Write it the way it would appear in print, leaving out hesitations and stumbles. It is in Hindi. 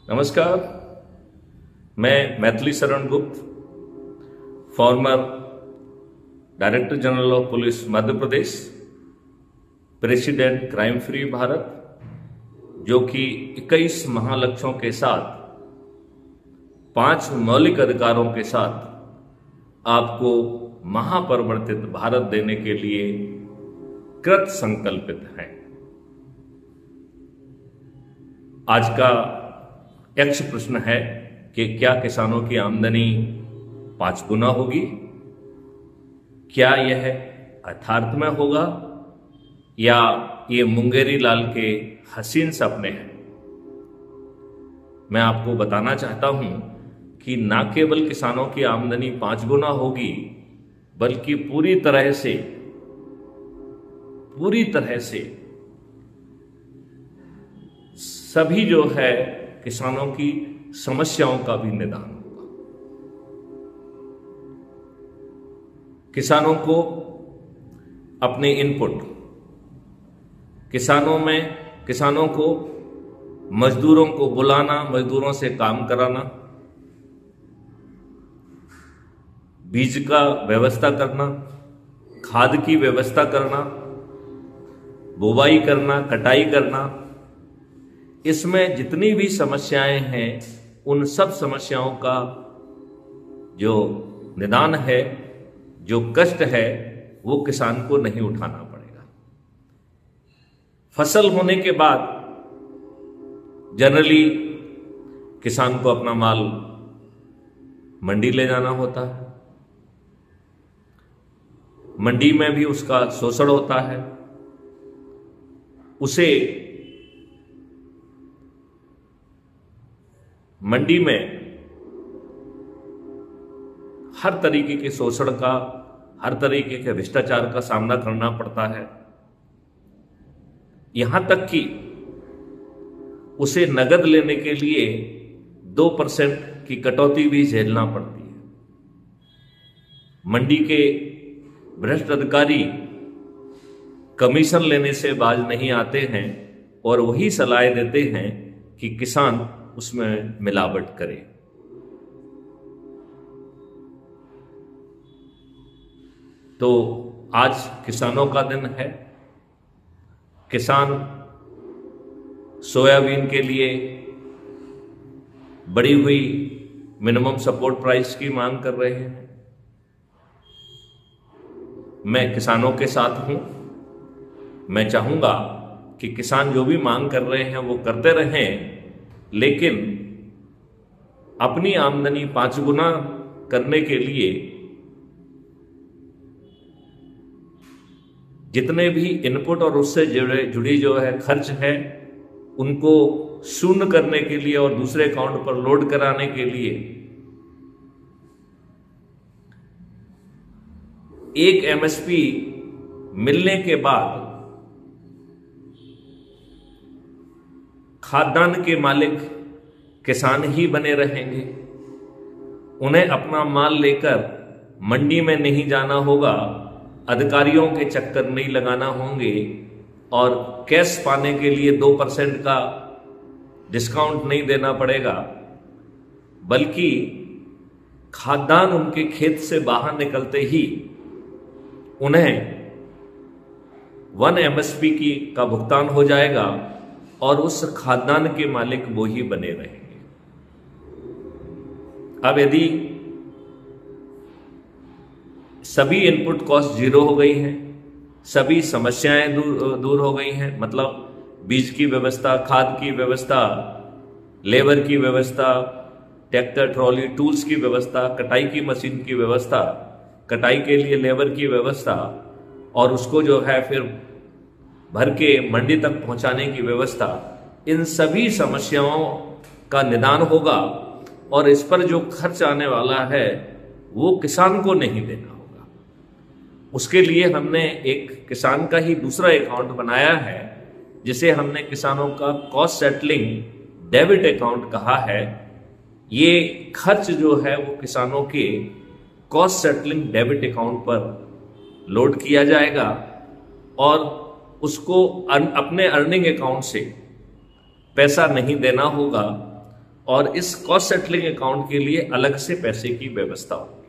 नमस्कार। मैं Maithili Sharan Gupt, farmer director general of police Madhya Pradesh, president crime free Bharat, जो कि 21 महालक्ष्यों के साथ 5 मौलिक अधिकारों के साथ आपको महापरिवर्तित भारत देने के लिए कृत संकल्पित है। आज का यक्ष प्रश्न है कि क्या किसानों की आमदनी 5 गुना होगी? क्या यह यथार्थ में होगा या ये मुंगेरी लाल के हसीन सपने हैं? मैं आपको बताना चाहता हूं कि ना केवल किसानों की आमदनी 5 गुना होगी, बल्कि पूरी तरह से सभी जो है किसानों की समस्याओं का भी निदान होगा। किसानों को अपने इनपुट, किसानों को मजदूरों को बुलाना, मजदूरों से काम कराना, बीज का व्यवस्था करना, खाद की व्यवस्था करना, बुवाई करना, कटाई करना, इसमें जितनी भी समस्याएं हैं उन सब समस्याओं का जो निदान है, जो कष्ट है, वो किसान को नहीं उठाना पड़ेगा। फसल होने के बाद जनरली किसान को अपना माल मंडी ले जाना होता है। मंडी में भी उसका शोषण होता है। उसे मंडी में हर तरीके के शोषण का, हर तरीके के भ्रष्टाचार का सामना करना पड़ता है। यहां तक कि उसे नगद लेने के लिए 2% की कटौती भी झेलना पड़ती है। मंडी के भ्रष्ट अधिकारी कमीशन लेने से बाज नहीं आते हैं और वही सलाह देते हैं कि किसान उसमें मिलावट करे। तो आज किसानों का दिन है। किसान सोयाबीन के लिए बढ़ी हुई मिनिमम सपोर्ट प्राइस की मांग कर रहे हैं। मैं किसानों के साथ हूं। मैं चाहूंगा कि किसान जो भी मांग कर रहे हैं वो करते रहें, लेकिन अपनी आमदनी 5 गुना करने के लिए जितने भी इनपुट और उससे जुड़ी जो है खर्च है, उनको शून्य करने के लिए और दूसरे अकाउंट पर लोड कराने के लिए एक एमएसपी मिलने के बाद खाद्यान्न के मालिक किसान ही बने रहेंगे। उन्हें अपना माल लेकर मंडी में नहीं जाना होगा, अधिकारियों के चक्कर नहीं लगाना होंगे और कैश पाने के लिए 2% का डिस्काउंट नहीं देना पड़ेगा, बल्कि खाद्यान्न उनके खेत से बाहर निकलते ही उन्हें 1 एमएसपी का भुगतान हो जाएगा और उस खाद्यान्न के मालिक वो ही बने रहेंगे। अब यदि सभी इनपुट कॉस्ट 0 हो गई हैं, सभी समस्याएं दूर हो गई हैं, मतलब बीज की व्यवस्था, खाद की व्यवस्था, लेबर की व्यवस्था, ट्रैक्टर ट्रॉली टूल्स की व्यवस्था, कटाई की मशीन की व्यवस्था, कटाई के लिए लेबर की व्यवस्था, और उसको जो है फिर भर के मंडी तक पहुंचाने की व्यवस्था, इन सभी समस्याओं का निदान होगा और इस पर जो खर्च आने वाला है वो किसान को नहीं देना होगा। उसके लिए हमने एक किसान का ही दूसरा अकाउंट बनाया है, जिसे हमने किसानों का कॉस्ट सेटलिंग डेबिट अकाउंट कहा है। ये खर्च जो है वो किसानों के कॉस्ट सेटलिंग डेबिट अकाउंट पर लोड किया जाएगा और उसको अपने अर्निंग अकाउंट से पैसा नहीं देना होगा और इस कॉस्ट सेटलिंग अकाउंट के लिए अलग से पैसे की व्यवस्था होगी।